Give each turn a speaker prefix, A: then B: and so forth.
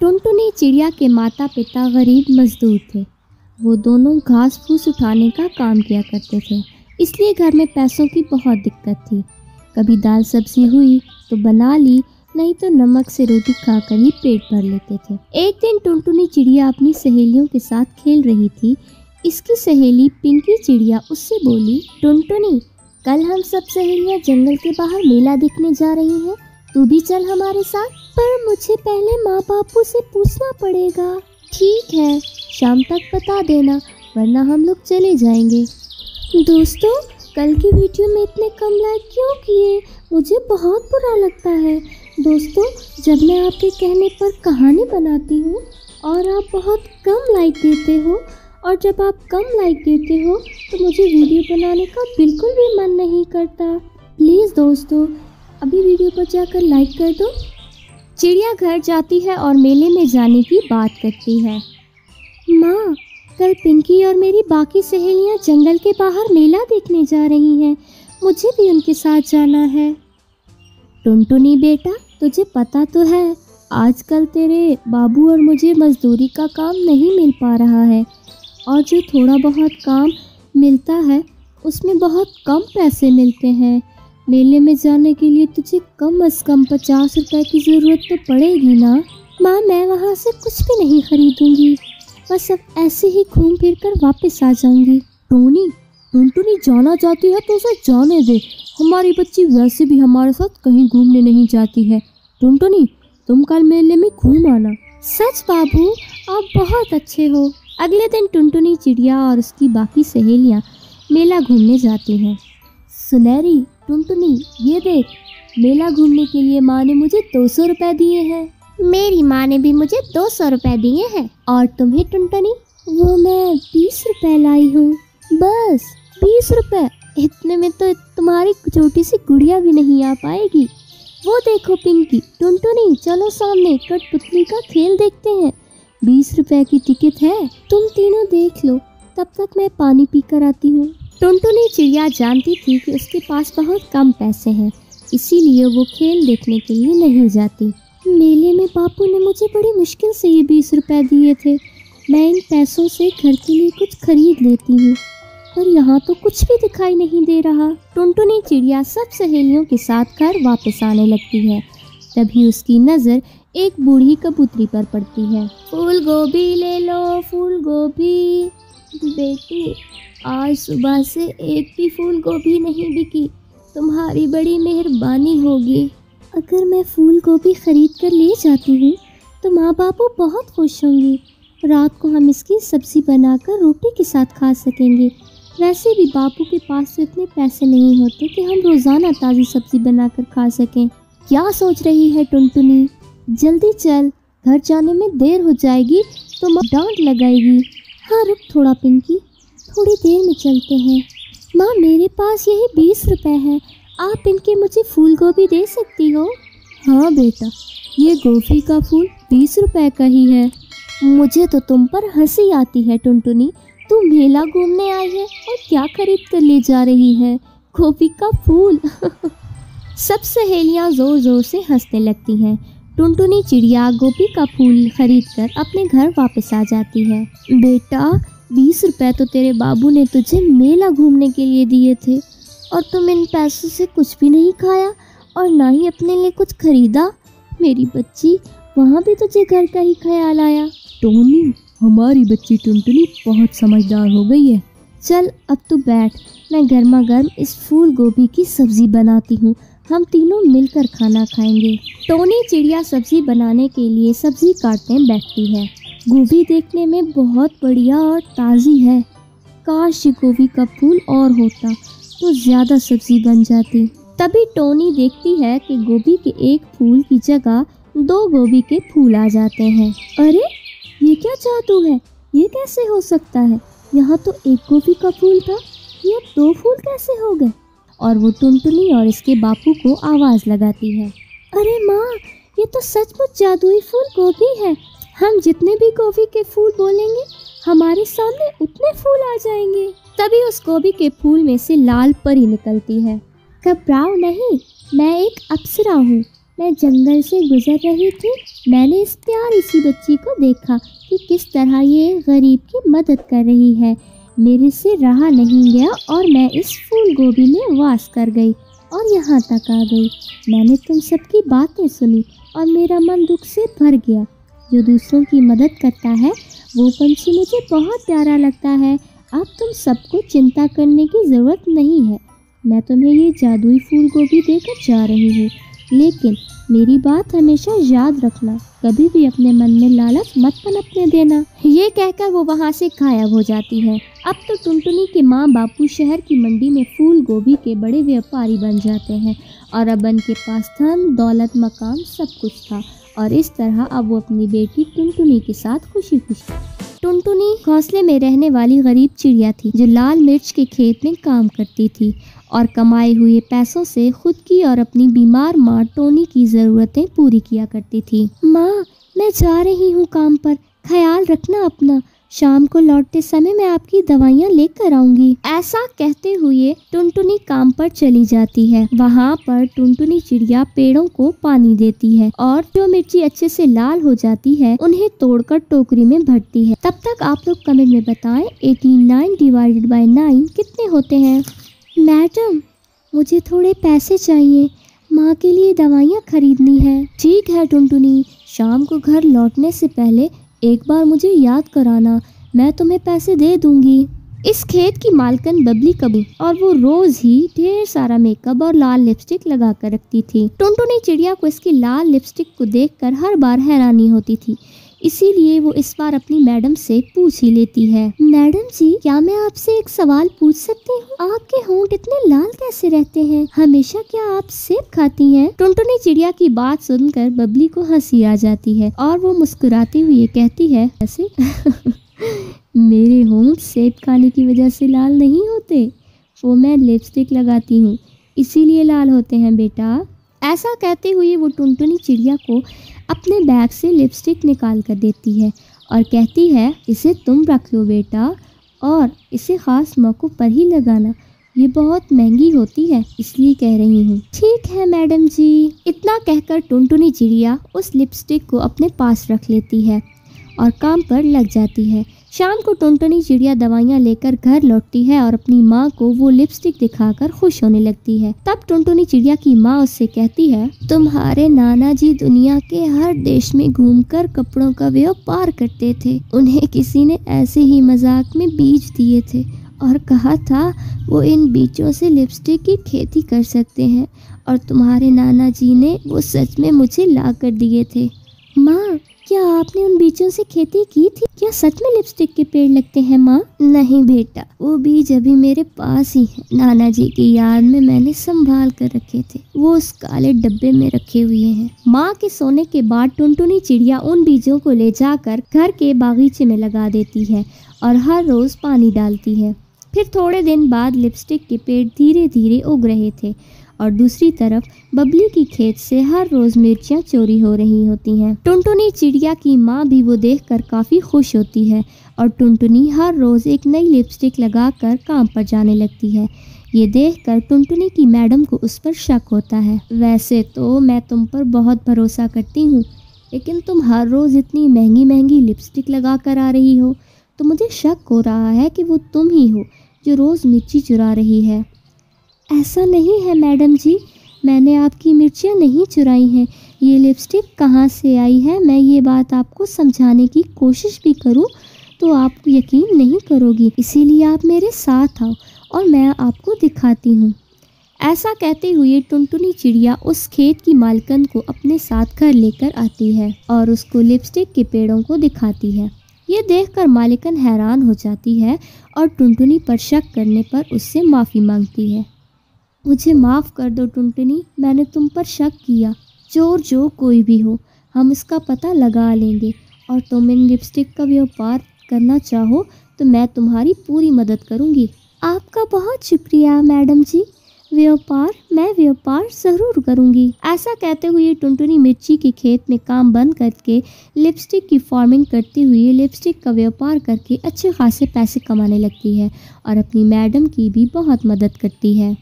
A: टुनटुनी चिड़िया के माता पिता गरीब मजदूर थे। वो दोनों घास फूस उठाने का काम किया करते थे, इसलिए घर में पैसों की बहुत दिक्कत थी। कभी दाल सब्जी हुई तो बना ली, नहीं तो नमक से रोटी खाकर ही पेट भर लेते थे। एक दिन टुनटुनी चिड़िया अपनी सहेलियों के साथ खेल रही थी। इसकी सहेली पिंकी चिड़िया उससे बोली, टुनटुनी, कल हम सब सहेलियां जंगल के बाहर मेला देखने जा रही हैं, तू भी चल हमारे साथ। पर मुझे पहले माँ बापू से पूछना पड़ेगा। ठीक है, शाम तक बता देना, वरना हम लोग चले जाएंगे। दोस्तों, कल की वीडियो में इतने कम लाइक क्यों किए? मुझे बहुत बुरा लगता है। दोस्तों, जब मैं आपके कहने पर कहानी बनाती हूँ और आप बहुत कम लाइक देते हो, और जब आप कम लाइक देते हो तो मुझे वीडियो बनाने का बिल्कुल भी मन नहीं करता। प्लीज़ दोस्तों, अभी वीडियो पर जाकर लाइक कर दो। चिड़िया घर जाती है और मेले में जाने की बात करती है। माँ, कल पिंकी और मेरी बाकी सहेलियाँ जंगल के बाहर मेला देखने जा रही हैं, मुझे भी उनके साथ जाना है। टुनटुनी बेटा, तुझे पता तो है आजकल तेरे बाबू और मुझे मजदूरी का काम नहीं मिल पा रहा है, और जो थोड़ा बहुत काम मिलता है उसमें बहुत कम पैसे मिलते हैं। मेले में जाने के लिए तुझे कम से कम 50 रुपए की ज़रूरत तो पड़ेगी ना। माँ, मैं वहाँ से कुछ भी नहीं खरीदूंगी, बस अब ऐसे ही घूम फिर कर वापस आ जाऊंगी। टुनटुनी जाना चाहती है तो उसे जाने दे। हमारी बच्ची वैसे भी हमारे साथ कहीं घूमने नहीं जाती है। टुनटुनी, तुम कल मेले में घूम आना। सच बाबू, आप बहुत अच्छे हो। अगले दिन टुनटुनी चिड़िया और उसकी बाकी सहेलियाँ मेला घूमने जाती हैं। सुनहरी, टुनटुनी, ये देख, मेला घूमने के लिए माँ ने मुझे 200 रुपए दिए हैं। मेरी माँ ने भी मुझे 200 रुपए दिए हैं। और तुम्हें टुनटुनी? वो मैं 20 रुपए लाई हूँ। बस 20 रुपए? इतने में तो तुम्हारी छोटी सी गुड़िया भी नहीं आ पाएगी। वो देखो पिंकी, टुनटुनी, चलो सामने कठपुतली का खेल देखते हैं। 20 रुपए की टिकट है, तुम तीनों देख लो, तब तक मैं पानी पी कर आती हूँ। टुनटुनी चिड़िया जानती थी कि उसके पास बहुत कम पैसे हैं, इसीलिए वो खेल देखने के लिए नहीं जाती। मेले में बापू ने मुझे बड़ी मुश्किल से ये 20 रुपए दिए थे। मैं इन पैसों से घर के लिए कुछ खरीद लेती हूँ, पर यहाँ तो कुछ भी दिखाई नहीं दे रहा। टुनटुनी चिड़िया सब सहेलियों के साथ घर वापस आने लगती है। तभी उसकी नज़र एक बूढ़ी कबूतरी पर पड़ती है। फूल गोभी ले लो, फूल गोभी। बेटी, आज सुबह से एक भी फूल गोभी नहीं बिकी, तुम्हारी बड़ी मेहरबानी होगी। अगर मैं फूल गोभी खरीद कर ले जाती हूँ तो माँ बापू बहुत खुश होंगी। रात को हम इसकी सब्ज़ी बनाकर रोटी के साथ खा सकेंगे। वैसे भी बापू के पास तो इतने पैसे नहीं होते कि हम रोज़ाना ताज़ी सब्ज़ी बनाकर खा सकें। क्या सोच रही है टुनटुनी? जल्दी चल, घर जाने में देर हो जाएगी तो माँ डांट लगाएगी। हाँ, रुक थोड़ा पिंकी, थोड़ी देर में चलते हैं। माँ, मेरे पास यही 20 रुपए हैं, आप इनके मुझे फूल गोभी दे सकती हो? हाँ बेटा, ये गोभी का फूल 20 रुपए का ही है। मुझे तो तुम पर हंसी आती है टुनटुनी। तू मेला घूमने आई है और क्या खरीद कर ले जा रही है? गोभी का फूल। सब सहेलियाँ जोर जोर से हंसने लगती हैं। टुनटुनी चिड़िया गोभी का फूल खरीदकर अपने घर वापस आ जाती है। बेटा, 20 रुपए तो तेरे बाबू ने तुझे मेला घूमने के लिए दिए थे, और तुम इन पैसों से कुछ भी नहीं खाया और ना ही अपने लिए कुछ खरीदा। मेरी बच्ची, वहाँ भी तुझे घर का ही ख्याल आया। टोनी, हमारी बच्ची टुनटुनी बहुत समझदार हो गई है। चल अब तू बैठ, मैं गर्मा गर्म इस फूल गोभी की सब्जी बनाती हूँ, हम तीनों मिलकर खाना खाएंगे। टोनी चिड़िया सब्जी बनाने के लिए सब्जी काटने बैठती है। गोभी देखने में बहुत बढ़िया और ताज़ी है। काश ये गोभी का फूल और होता तो ज़्यादा सब्जी बन जाती। तभी टोनी देखती है कि गोभी के एक फूल की जगह 2 गोभी के फूल आ जाते हैं। अरे, ये क्या जादू है? ये कैसे हो सकता है? यहाँ तो एक गोभी का फूल था, ये अब 2 फूल कैसे हो गए? और वो टुनटुनी और इसके बापू को आवाज़ लगाती है। अरे माँ, ये तो सचमुच जादुई फूल गोभी है। हम जितने भी गोभी के फूल बोलेंगे, हमारे सामने उतने फूल आ जाएंगे। तभी उस गोभी के फूल में से लाल परी निकलती है। घबराओ नहीं, मैं एक अप्सरा हूँ, मैं जंगल से गुजर रही थी, मैंने इस प्यारी सी बच्ची को देखा कि किस तरह ये गरीब की मदद कर रही है। मेरे से रहा नहीं गया और मैं इस फूल गोभी में वास कर गई और यहाँ तक आ गई। मैंने तुम सबकी बातें सुनी और मेरा मन दुख से भर गया। जो दूसरों की मदद करता है वो पंछी मुझे बहुत प्यारा लगता है। अब तुम सबको चिंता करने की ज़रूरत नहीं है। मैं तुम्हें ये जादुई फूल गोभी देकर जा रही हूँ, लेकिन मेरी बात हमेशा याद रखना, कभी भी अपने मन में लालच मत पनपने देना। ये कहकर वो वहाँ से गायब हो जाती है। अब तो टुनटुनी के माँ बापू शहर की मंडी में फूल गोभी के बड़े व्यापारी बन जाते हैं और अब उनके पास धन दौलत मकान सब कुछ था और इस तरह अब वो अपनी बेटी टुनटुनी के साथ खुशी खुशी। टुनटुनी घोंसले में रहने वाली गरीब चिड़िया थी जो लाल मिर्च के खेत में काम करती थी और कमाए हुए पैसों से खुद की और अपनी बीमार माँ टोनी की ज़रूरतें पूरी किया करती थी। माँ, मैं जा रही हूँ काम पर, ख्याल रखना अपना। शाम को लौटते समय मैं आपकी दवाइयाँ लेकर आऊंगी। ऐसा कहते हुए टुनटुनी काम पर चली जाती है। वहाँ पर टुनटुनी चिड़िया पेड़ों को पानी देती है और जो मिर्ची अच्छे से लाल हो जाती है उन्हें तोड़कर टोकरी में भरती है। तब तक आप लोग कमेंट में बताएं 89 डिवाइडेड बाय 9 कितने होते हैं। मैडम, मुझे थोड़े पैसे चाहिए, माँ के लिए दवाइयाँ खरीदनी है। ठीक है टुनटुनी, शाम को घर लौटने से पहले एक बार मुझे याद कराना, मैं तुम्हें पैसे दे दूंगी। इस खेत की मालकन बबली कबू और वो रोज ही ढेर सारा मेकअप और लाल लिपस्टिक लगा कर रखती थी। टुनटुनी चिड़िया को इसकी लाल लिपस्टिक को देखकर हर बार हैरानी होती थी, इसीलिए वो इस बार अपनी मैडम से पूछ ही लेती है। मैडम जी, क्या मैं आपसे एक सवाल पूछ सकती हूँ? आपके होंठ इतने लाल कैसे रहते हैं? हमेशा क्या आप सेब खाती हैं? टुनटुनी चिड़िया की बात सुनकर बबली को हंसी आ जाती है और वो मुस्कुराती हुई कहती है, ऐसे मेरे होंठ सेब खाने की वजह से लाल नहीं होते, वो मैं लिपस्टिक लगाती हूँ इसीलिए लाल होते हैं बेटा। ऐसा कहते हुए वो टुनटुनी चिड़िया को अपने बैग से लिपस्टिक निकाल कर देती है और कहती है, इसे तुम रख लो बेटा और इसे ख़ास मौक़ों पर ही लगाना, ये बहुत महंगी होती है इसलिए कह रही हूँ। ठीक है मैडम जी। इतना कहकर टुनटुनी चिड़िया उस लिपस्टिक को अपने पास रख लेती है और काम पर लग जाती है। शाम को टुनटुनी चिड़िया दवाइयाँ लेकर घर लौटती है और अपनी माँ को वो लिपस्टिक दिखाकर खुश होने लगती है। तब टुनटुनी चिड़िया की माँ उससे कहती है, तुम्हारे नाना जी दुनिया के हर देश में घूमकर कपड़ों का व्यापार करते थे। उन्हें किसी ने ऐसे ही मजाक में बीज दिए थे और कहा था वो इन बीजों से लिपस्टिक की खेती कर सकते हैं और तुम्हारे नाना जी ने वो सच में मुझे ला कर दिए थे। माँ, क्या आपने उन बीजों से खेती की थी? क्या सच में लिपस्टिक के पेड़ लगते हैं माँ? नहीं बेटा, वो बीज अभी मेरे पास ही हैं। नाना जी की याद में मैंने संभाल कर रखे थे, वो उस काले डब्बे में रखे हुए हैं। माँ के सोने के बाद टुनटुनी चिड़िया उन बीजों को ले जाकर घर के बागीचे में लगा देती है और हर रोज पानी डालती है। फिर थोड़े दिन बाद लिपस्टिक के पेड़ धीरे धीरे उग रहे थे और दूसरी तरफ बबली की खेत से हर रोज मिर्चियाँ चोरी हो रही होती हैं। टुनटुनी चिड़िया की माँ भी वो देखकर काफ़ी खुश होती है और टुनटुनी हर रोज एक नई लिपस्टिक लगाकर काम पर जाने लगती है। ये देखकर टुनटुनी की मैडम को उस पर शक होता है। वैसे तो मैं तुम पर बहुत भरोसा करती हूँ, लेकिन तुम हर रोज़ इतनी महंगी महंगी लिपस्टिक लगा कर आ रही हो तो मुझे शक हो रहा है कि वो तुम ही हो जो रोज़ मिर्ची चुरा रही है। ऐसा नहीं है मैडम जी, मैंने आपकी मिर्चियाँ नहीं चुराई हैं। ये लिपस्टिक कहाँ से आई है, मैं ये बात आपको समझाने की कोशिश भी करूँ तो आप यकीन नहीं करोगी, इसीलिए आप मेरे साथ आओ और मैं आपको दिखाती हूँ। ऐसा कहते हुए टुनटुनी चिड़िया उस खेत की मालकन को अपने साथ घर लेकर आती है और उसको लिपस्टिक के पेड़ों को दिखाती है। ये देखकर मालिकन हैरान हो जाती है और टुनटुनी पर शक करने पर उससे माफ़ी मांगती है। मुझे माफ़ कर दो टुनटुनी, मैंने तुम पर शक किया। चोर जो कोई भी हो, हम इसका पता लगा लेंगे और तुम इन लिपस्टिक का व्यापार करना चाहो तो मैं तुम्हारी पूरी मदद करूंगी। आपका बहुत शुक्रिया मैडम जी, मैं व्यापार ज़रूर करूंगी। ऐसा कहते हुए टुनटुनी मिर्ची के खेत में काम बंद करके लिपस्टिक की फार्मिंग करती हुई लिपस्टिक का व्यापार करके अच्छे खासे पैसे कमाने लगती है और अपनी मैडम की भी बहुत मदद करती है।